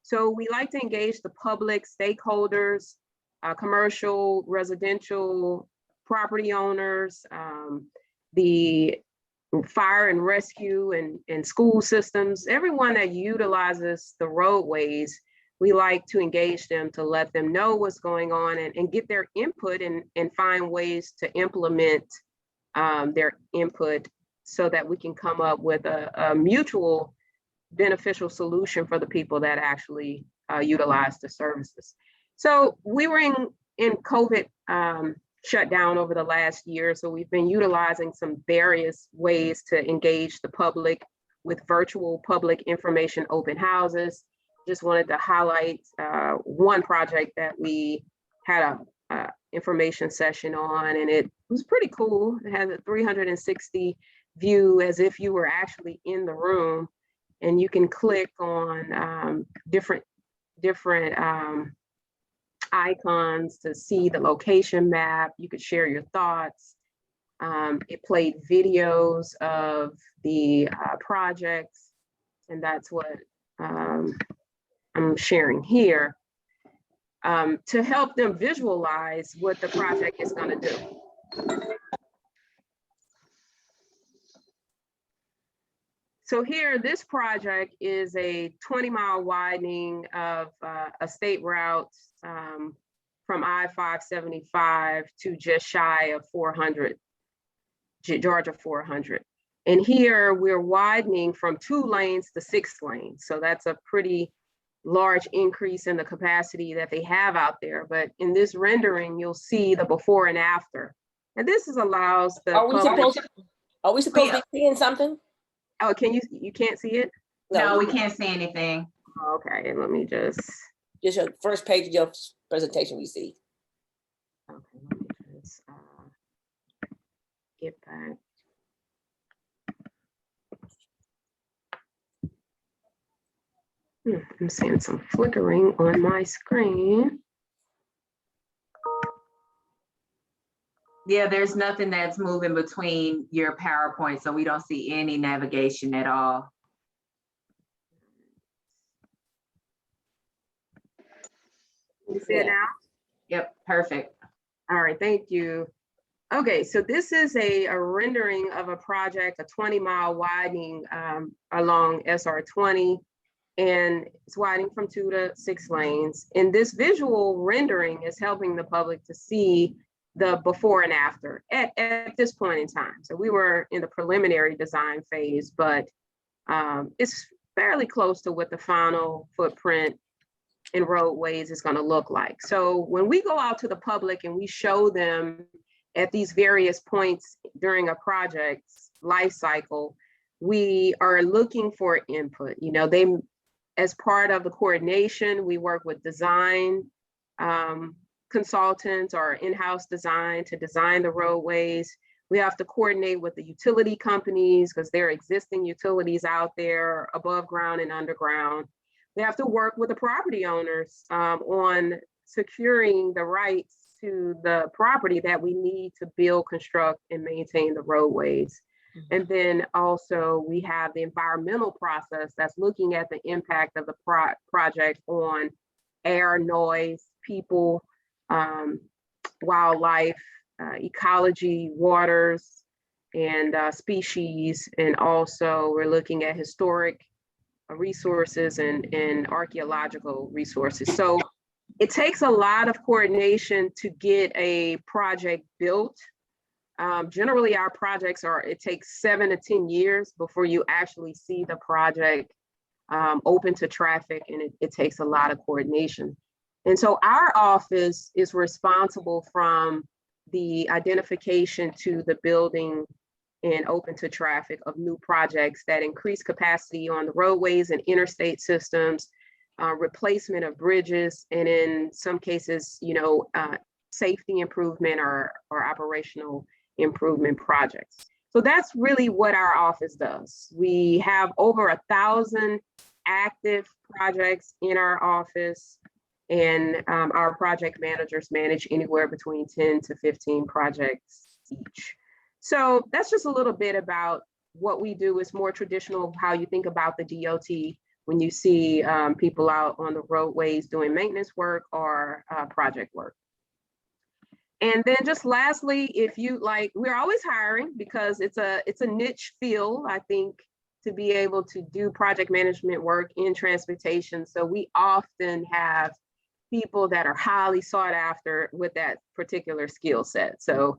So we like to engage the public, stakeholders, commercial, residential, property owners, the fire and rescue and school systems, everyone that utilizes the roadways. We like to engage them to let them know what's going on and get their input and find ways to implement their input so that we can come up with a mutual beneficial solution for the people that actually utilize the services. So we were in COVID shutdown over the last year. So we've been utilizing some various ways to engage the public with virtual public information open houses. Just wanted to highlight one project that we had a information session on, and it was pretty cool. It has a 360 view as if you were actually in the room, and you can click on different icons to see the location map. You could share your thoughts. It played videos of the projects, and that's what I'm sharing here to help them visualize what the project is going to do. So here, this project is a 20-mile widening of a state route from I-575 to just shy of 400, Georgia 400. And here we're widening from 2 lanes to 6 lanes. So that's a pretty large increase in the capacity that they have out there. But in this rendering, you'll see the before and after. And this allows the Are we supposed to be seeing something? Oh, you can't see it? No, we can't see anything. Okay, let me just your first page of your presentation we see. Okay, let me just get back. I'm seeing some flickering on my screen. Yeah, there's nothing that's moving between your PowerPoint, so we don't see any navigation at all. You see it now? Yep, perfect. All right, thank you. Okay, so this is a rendering of a project, a 20-mile widening along SR 20, and it's widening from 2 to 6 lanes. And this visual rendering is helping the public to see the before and after at this point in time. So we were in the preliminary design phase, but it's fairly close to what the final footprint and roadways is going to look like. So when we go out to the public and we show them at these various points during a project's life cycle, we are looking for input. You know, they, as part of the coordination, we work with design consultants or in-house design to design the roadways. We have to coordinate with the utility companies because there are existing utilities out there above ground and underground. We have to work with the property owners on securing the rights to the property that we need to build, construct, and maintain the roadways. And then also we have the environmental process that's looking at the impact of the project on air, noise, people, wildlife, ecology, waters, and species. And also we're looking at historic resources and archaeological resources. So it takes a lot of coordination to get a project built. Generally our projects it takes 7 to 10 years before you actually see the project open to traffic, and it takes a lot of coordination. And so our office is responsible from the identification to the building and open to traffic of new projects that increase capacity on the roadways and interstate systems, replacement of bridges, and in some cases, you know, safety improvement or operational improvement projects. So that's really what our office does. We have over 1,000 active projects in our office, and our project managers manage anywhere between 10 to 15 projects each. So that's just a little bit about what we do. Is more traditional how you think about the DOT when you see people out on the roadways doing maintenance work or project work. And then just lastly, if you like, we're always hiring because it's a niche field, I think, to be able to do project management work in transportation. So we often have people that are highly sought after with that particular skill set. So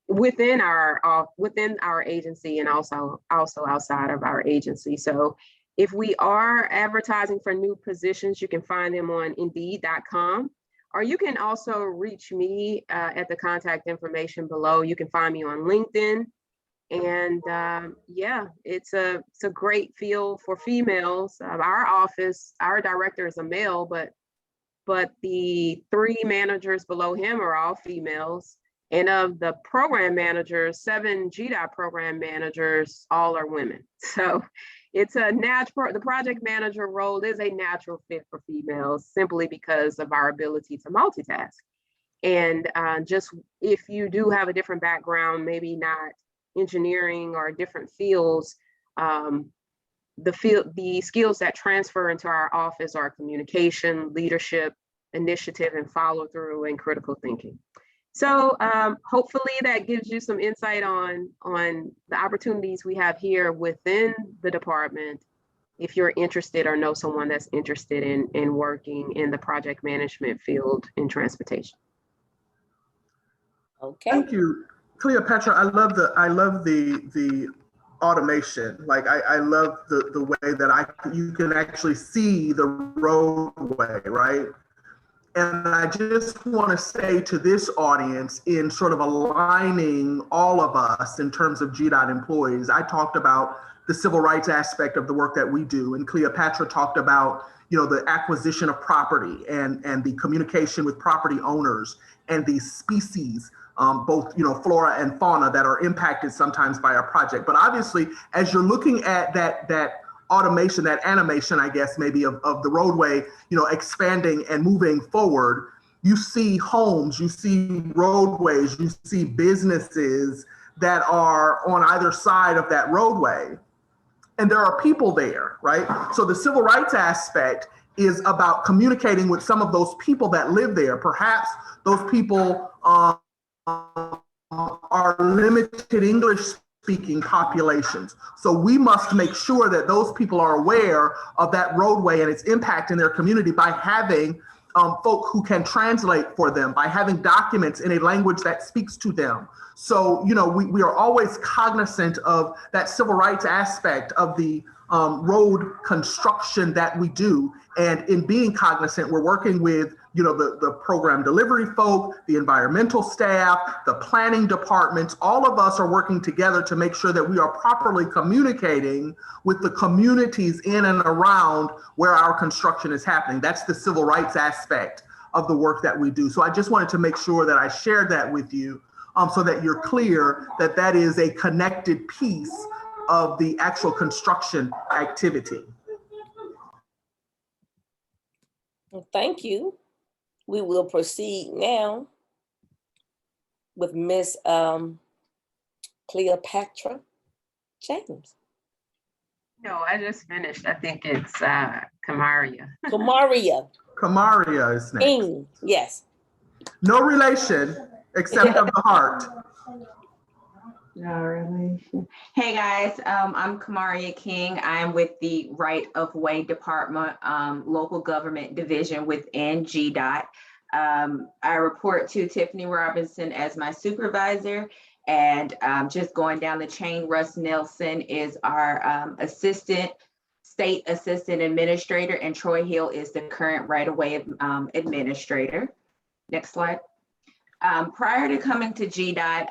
within our agency and also outside of our agency. So if we are advertising for new positions, you can find them on Indeed.com, or you can also reach me at the contact information below. You can find me on LinkedIn. And yeah, it's a great field for females. Our office, our director is a male, but the 3 managers below him are all females. And of the program managers, 7 GDOT program managers, all are women. So it's a natural, the project manager role is a natural fit for females simply because of our ability to multitask. And just if you do have a different background, maybe not engineering or different fields, the skills that transfer into our office are communication, leadership, initiative, and follow through, and critical thinking. So hopefully that gives you some insight on the opportunities we have here within the department, if you're interested or know someone that's interested in working in the project management field in transportation. Okay. Thank you, Cleopatra. I love the automation. Like I love the way that you can actually see the roadway, right? And I just want to say to this audience, in sort of aligning all of us in terms of GDOT employees, I talked about the civil rights aspect of the work that we do. And Cleopatra talked about, the acquisition of property and the communication with property owners and the species, both, flora and fauna that are impacted sometimes by our project. But obviously, as you're looking at that automation, that animation, I guess, maybe of the roadway, expanding and moving forward, you see homes, you see roadways, you see businesses that are on either side of that roadway. And there are people there, right? So the civil rights aspect is about communicating with some of those people that live there. Perhaps those people are limited English speaking populations. So we must make sure that those people are aware of that roadway and its impact in their community by having folk who can translate for them, by having documents in a language that speaks to them. So, we are always cognizant of that civil rights aspect of the road construction that we do. And in being cognizant, we're working with, the program delivery folk, the environmental staff, the planning departments. All of us are working together to make sure that we are properly communicating with the communities in and around where our construction is happening. That's the civil rights aspect of the work that we do. So I just wanted to make sure that I shared that with you, so that you're clear that that is a connected piece of the actual construction activity. Well, thank you. We will proceed now with Miss Cleopatra James. No, I just finished. I think it's Kamaria. Kamaria is next. Yes. No relation except of the heart. No relation. Hey guys, I'm Kamaria King. I'm with the Right of Way Department, local government division within GDOT. I report to Tiffany Robinson as my supervisor, and just going down the chain, Russ Nelson is our state assistant administrator, and Troy Hill is the current right of way administrator. Next slide. Prior to coming to GDOT,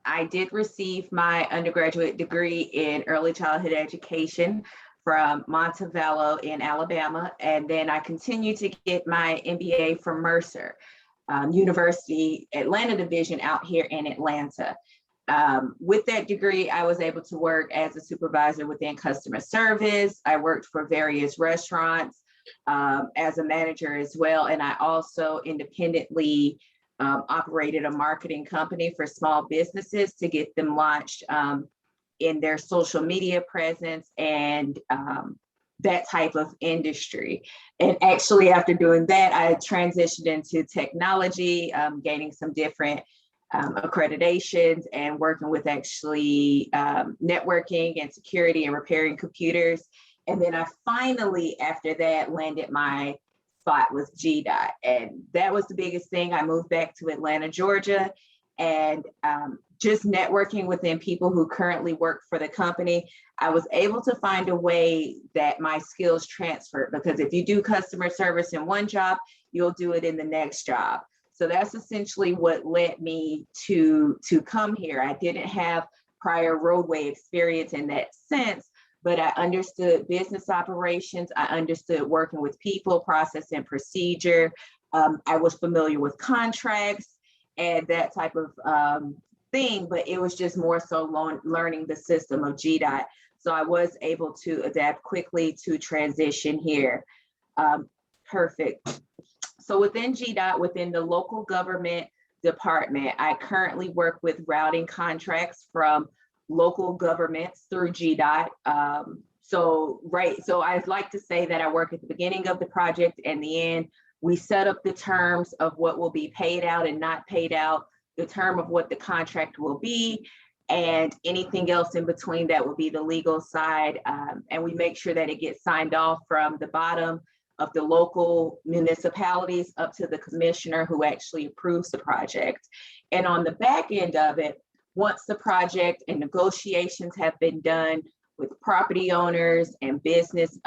I did receive my undergraduate degree in early childhood education from Montevallo in Alabama. And then I continued to get my MBA from Mercer University, Atlanta division out here in Atlanta. With that degree, I was able to work as a supervisor within customer service. I worked for various restaurants as a manager as well. And I also independently operated a marketing company for small businesses to get them launched in their social media presence and that type of industry. And actually, after doing that, I transitioned into technology, gaining some different accreditations and working with actually networking and security and repairing computers. And then I finally, after that, landed my spot with GDOT. And that was the biggest thing. I moved back to Atlanta, Georgia, and just networking within people who currently work for the company, I was able to find a way that my skills transferred, because if you do customer service in one job, you'll do it in the next job. So that's essentially what led me to come here. I didn't have prior roadway experience in that sense, but I understood business operations. I understood working with people, process and procedure. I was familiar with contracts and that type of thing, but it was just more so learning the system of GDOT. So I was able to adapt quickly to transition here. Perfect. So within GDOT, within the local government department, I currently work with routing contracts from local governments through GDOT. So I'd like to say that I work at the beginning of the project and the end. We set up the terms of what will be paid out and not paid out, the term of what the contract will be, and anything else in between that will be the legal side. And we make sure that it gets signed off from the bottom of the local municipalities up to the commissioner who actually approves the project. And on the back end of it, once the project and negotiations have been done with property owners and business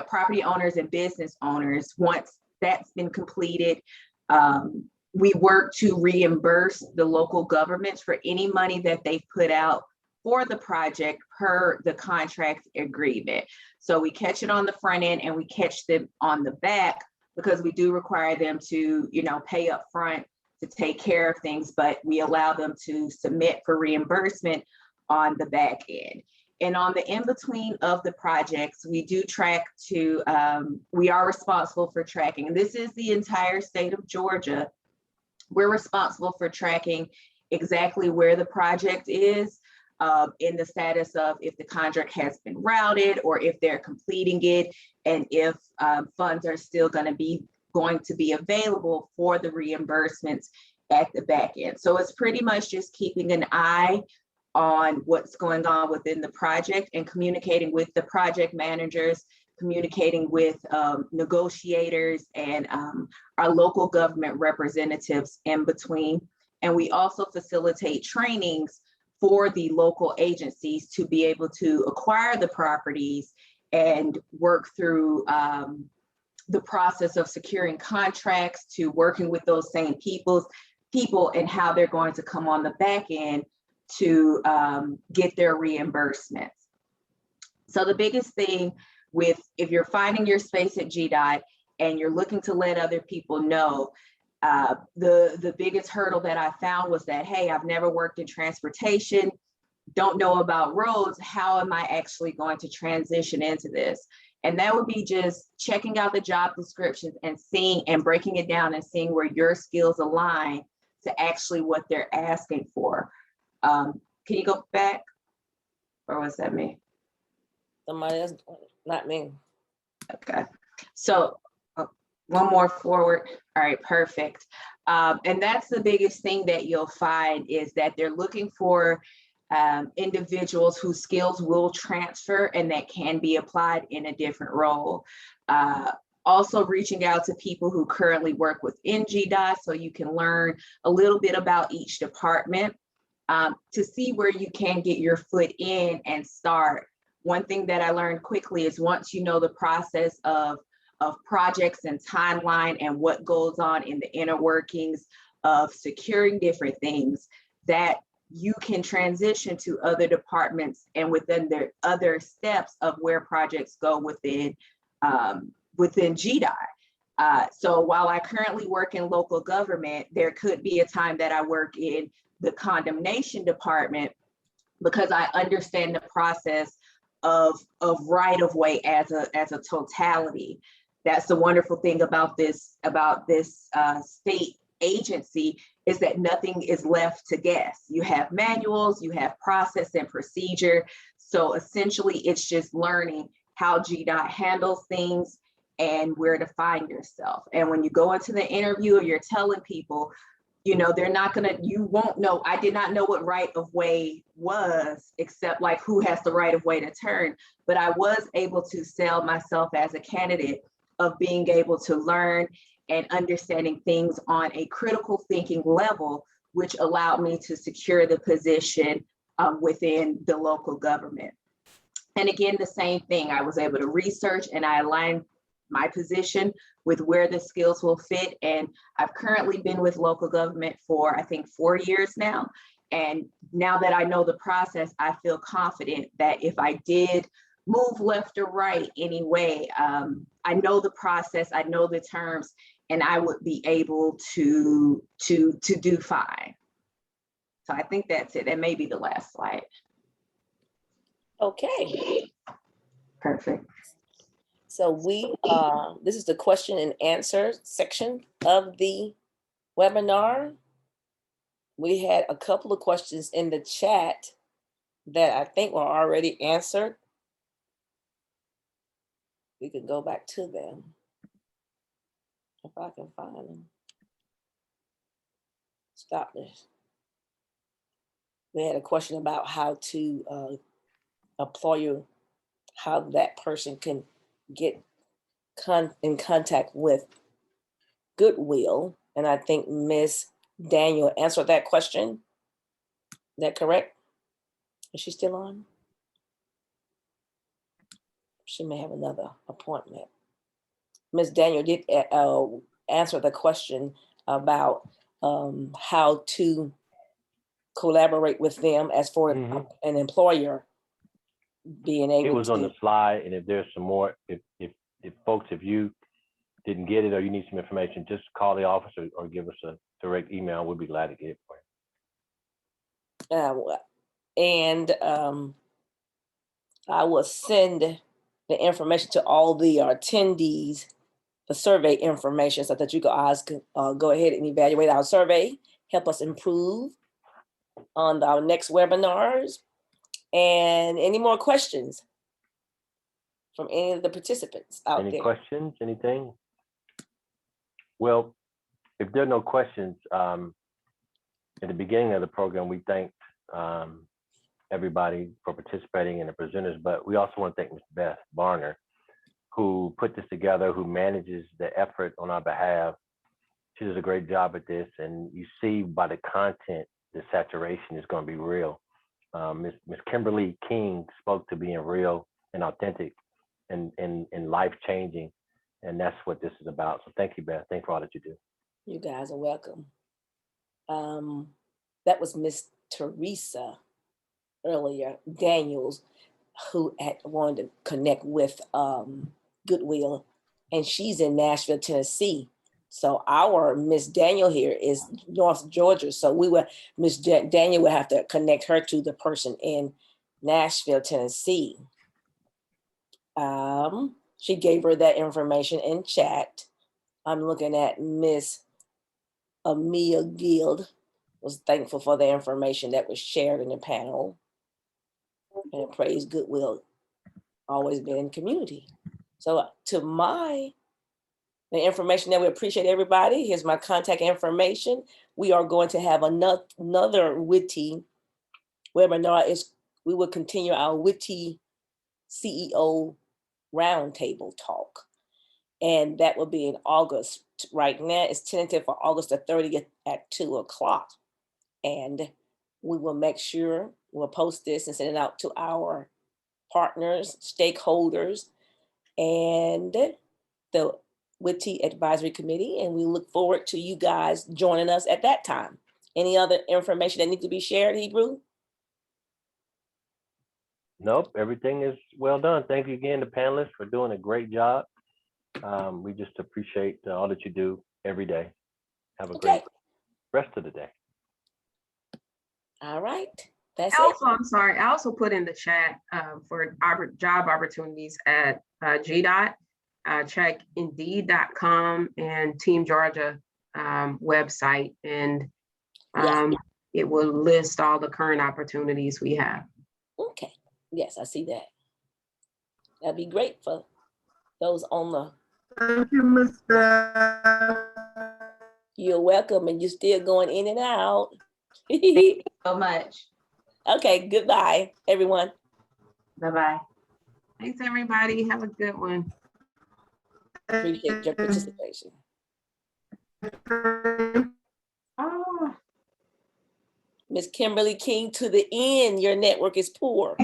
property owners and business owners, once that's been completed, we work to reimburse the local governments for any money that they've put out for the project per the contract agreement. So we catch it on the front end and we catch them on the back, because we do require them to, pay up front to take care of things, but we allow them to submit for reimbursement on the back end. And on the in-between of the projects, we do track to, we are responsible for tracking. And this is the entire state of Georgia. We're responsible for tracking exactly where the project is, in the status of if the contract has been routed or if they're completing it, and if funds are still going to be available for the reimbursements at the back end. So it's pretty much just keeping an eye on what's going on within the project and communicating with the project managers, communicating with negotiators and our local government representatives in between. And we also facilitate trainings for the local agencies to be able to acquire the properties and work through the process of securing contracts, to working with those same people and how they're going to come on the back end to get their reimbursements. So the biggest thing if you're finding your space at GDOT and you're looking to let other people know, the biggest hurdle that I found was that, hey, I've never worked in transportation, don't know about roads, how am I actually going to transition into this? And that would be just checking out the job descriptions and seeing and breaking it down and seeing where your skills align to actually what they're asking for. Can you go back? Or was that me? Somebody else, not me. Okay, so one more forward. All right, perfect. And that's the biggest thing that you'll find is that they're looking for individuals whose skills will transfer and that can be applied in a different role. Also reaching out to people who currently work within GDOT so you can learn a little bit about each department to see where you can get your foot in and start. One thing that I learned quickly is once you know the process of projects and timeline and what goes on in the inner workings of securing different things, that you can transition to other departments and within the other steps of where projects go within GDOT. So while I currently work in local government, there could be a time that I work in the condemnation department because I understand the process of right-of-way as a totality. That's the wonderful thing about this state agency, is that nothing is left to guess. You have manuals, you have process and procedure. So essentially it's just learning how GDOT handles things and where to find yourself. And when you go into the interview or you're telling people, you won't know. I did not know what right of way was, except like who has the right of way to turn. But I was able to sell myself as a candidate of being able to learn and understanding things on a critical thinking level, which allowed me to secure the position within the local government. And again, the same thing, I was able to research and I aligned my position with where the skills will fit. And I've currently been with local government for, I think, 4 years now. And now that I know the process, I feel confident that if I did move left or right anyway, I know the process, I know the terms, and I would be able to do fine. So I think that's it. That may be the last slide. Okay. Perfect. So this is the question and answer section of the webinar. We had a couple of questions in the chat that I think were already answered. We could go back to them if I can find them. Stop this. We had a question about how to employer, how that person can get in contact with Goodwill. And I think Ms. Daniel answered that question. Is that correct? Is she still on? She may have another appointment. Ms. Daniel did answer the question about how to collaborate with them as for an employer being able to. It was on the slide, and if there's some more, if folks, if you didn't get it or you need some information, just call the office or give us a direct email. We'll be glad to get it for you. I will send the information to all the attendees, the survey information, so that you guys can go ahead and evaluate our survey, help us improve on our next webinars. And any more questions from any of the participants out there? Any questions, anything? Well, if there are no questions, at the beginning of the program, we thanked everybody for participating and the presenters, but we also want to thank Ms. Beth Barner, who put this together, who manages the effort on our behalf. She does a great job at this, and you see by the content, the saturation is going to be real. Ms. Kimberly King spoke to being real and authentic and life-changing, and that's what this is about. So thank you, Beth. Thank you for all that you do. You guys are welcome. That was Miss Teresa earlier, Daniels, who had wanted to connect with Goodwill, and she's in Nashville, Tennessee. So our Miss Daniel here is North Georgia. So Miss Daniel would have to connect her to the person in Nashville, Tennessee. She gave her that information in chat. I'm looking at Miss Amia Guild, was thankful for the information that was shared in the panel. And praise Goodwill, always been in community. So the information that we appreciate everybody. Here's my contact information. We are going to have another WITI webinar. We will continue our WITI CEO roundtable talk. And that will be in August. Right now, it's tentative for August the 30th at 2:00. And we will make sure we'll post this and send it out to our partners, stakeholders, and the WITI Advisory Committee. And we look forward to you guys joining us at that time. Any other information that needs to be shared, Hebrew? Nope, everything is well done. Thank you again to panelists for doing a great job. We just appreciate all that you do every day. Have a great rest of the day. All right, that's it. I'm sorry, I also put in the chat for job opportunities at GDOT. Check Indeed.com and Team Georgia website, and it will list all the current opportunities we have. Okay, yes, I see that. That'd be great for those on the. Thank you, Ms. Beth. You're welcome, and you're still going in and out. Thank you so much. Okay, goodbye, everyone. Bye-bye. Thanks, everybody. Have a good one. Appreciate your participation. Oh. Miss Kimberly King, to the end, your network is poor.